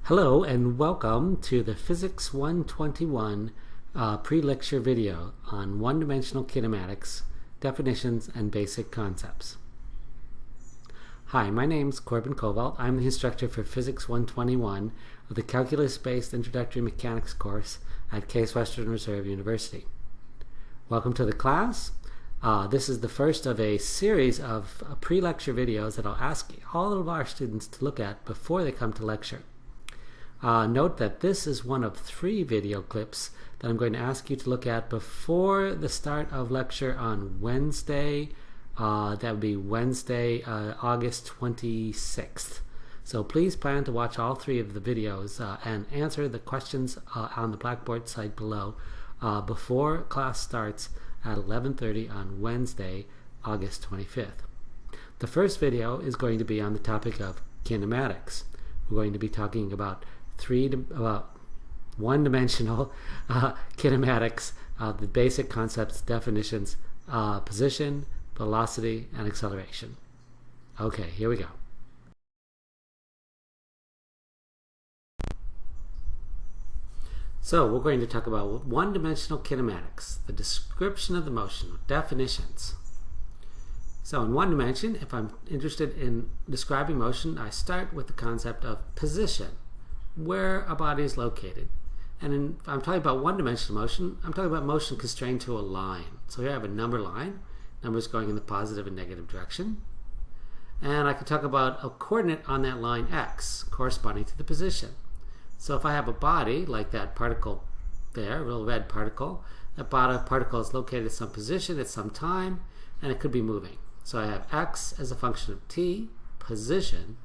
Hello and welcome to the Physics 121 pre-lecture video on one-dimensional kinematics, definitions, and basic concepts. Hi, my name is Corbin Covalt. I'm the instructor for Physics 121 of the Calculus-Based Introductory Mechanics course at Case Western Reserve University. Welcome to the class. This is the first of a series of pre-lecture videos that I'll ask all of our students to look at before they come to lecture. Note that this is one of 3 video clips that I'm going to ask you to look at before the start of lecture on Wednesday. That would be Wednesday, August 26th. So please plan to watch all 3 of the videos and answer the questions on the Blackboard site below before class starts at 11:30 on Wednesday, August 25th. The first video is going to be on the topic of kinematics. We're going to be talking about one-dimensional kinematics, the basic concepts, definitions, position, velocity, and acceleration. Okay, here we go. So we're going to talk about one-dimensional kinematics, the description of the motion, definitions. So in one dimension, if I'm interested in describing motion, I start with the concept of position, where a body is located. And if I'm talking about one-dimensional motion, I'm talking about motion constrained to a line. So here I have a number line, numbers going in the positive and negative direction. And I can talk about a coordinate on that line x, corresponding to the position. So if I have a body, like that particle there, a little red particle, that particle is located at some position at some time, and it could be moving. So I have x as a function of t, position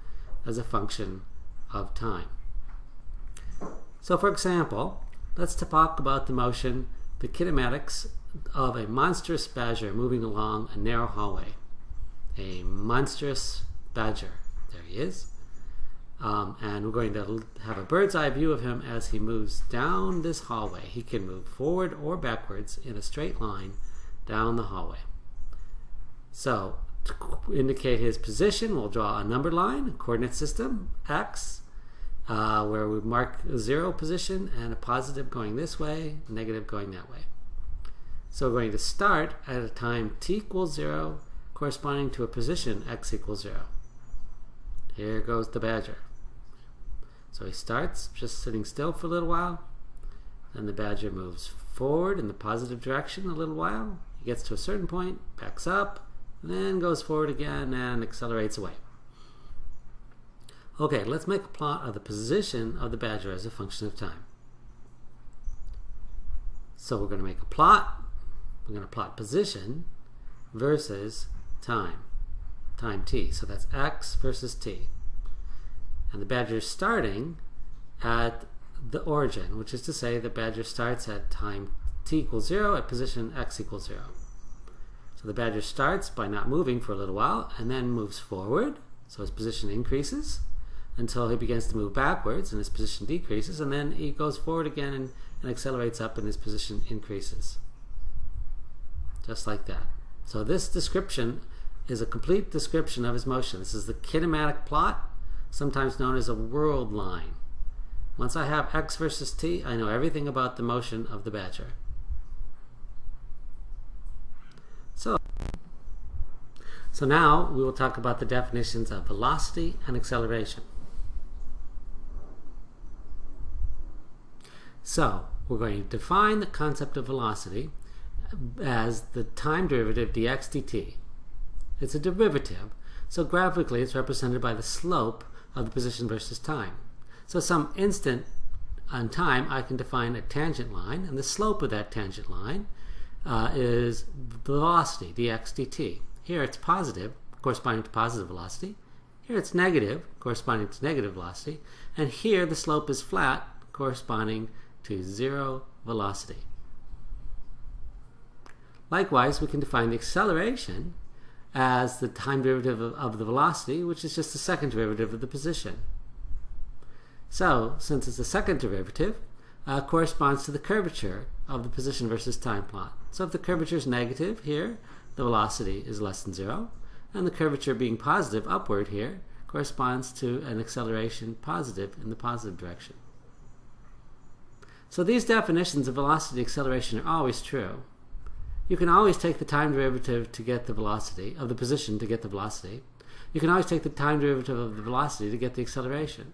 as a function of time. So for example, let's talk about the motion, the kinematics of a monstrous badger moving along a narrow hallway. A monstrous badger. There he is. And we're going to have a bird's eye view of him as he moves down this hallway. He can move forward or backwards in a straight line down the hallway. So to indicate his position, we'll draw a number line, a coordinate system, x, where we mark a 0 position and a positive going this way, negative going that way. So we're going to start at a time t equals 0, corresponding to a position x equals 0. Here goes the badger. So he starts just sitting still for a little while, then the badger moves forward in the positive direction a little while. He gets to a certain point, backs up, then goes forward again and accelerates away. Okay, let's make a plot of the position of the badger as a function of time. So we're going to make a plot. We're going to plot position versus time t. So that's x versus t. And the badger is starting at the origin, which is to say the badger starts at time t equals 0 at position x equals 0. So the badger starts by not moving for a little while and then moves forward, so his position increases until he begins to move backwards and his position decreases, and then he goes forward again and accelerates up and his position increases. Just like that. So this description is a complete description of his motion. This is the kinematic plot, sometimes known as a world line. Once I have x versus t, I know everything about the motion of the badger. So now we will talk about the definitions of velocity and acceleration. So we're going to define the concept of velocity as the time derivative dx dt. It's a derivative, so graphically it's represented by the slope of the position versus time. So some instant on time I can define a tangent line, and the slope of that tangent line is velocity dx dt. Here it's positive, corresponding to positive velocity. Here it's negative, corresponding to negative velocity. And here the slope is flat, corresponding to 0 velocity. Likewise, we can define the acceleration as the time derivative of the velocity, which is just the second derivative of the position. So, since it's the second derivative, corresponds to the curvature of the position versus time plot. So if the curvature is negative here, the velocity is less than 0, and the curvature being positive upward here corresponds to an acceleration positive in the positive direction. So these definitions of velocity and acceleration are always true. You can always take the time derivative to get the velocity, of the position to get the velocity. You can always take the time derivative of the velocity to get the acceleration.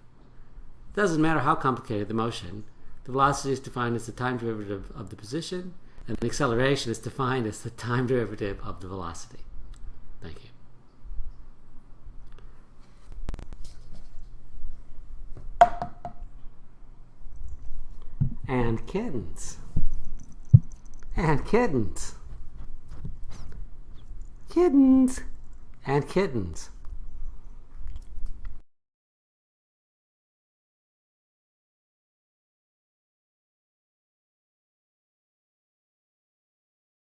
It doesn't matter how complicated the motion. The velocity is defined as the time derivative of the position, and the acceleration is defined as the time derivative of the velocity. Thank you. And kittens. And kittens. Kittens. And kittens.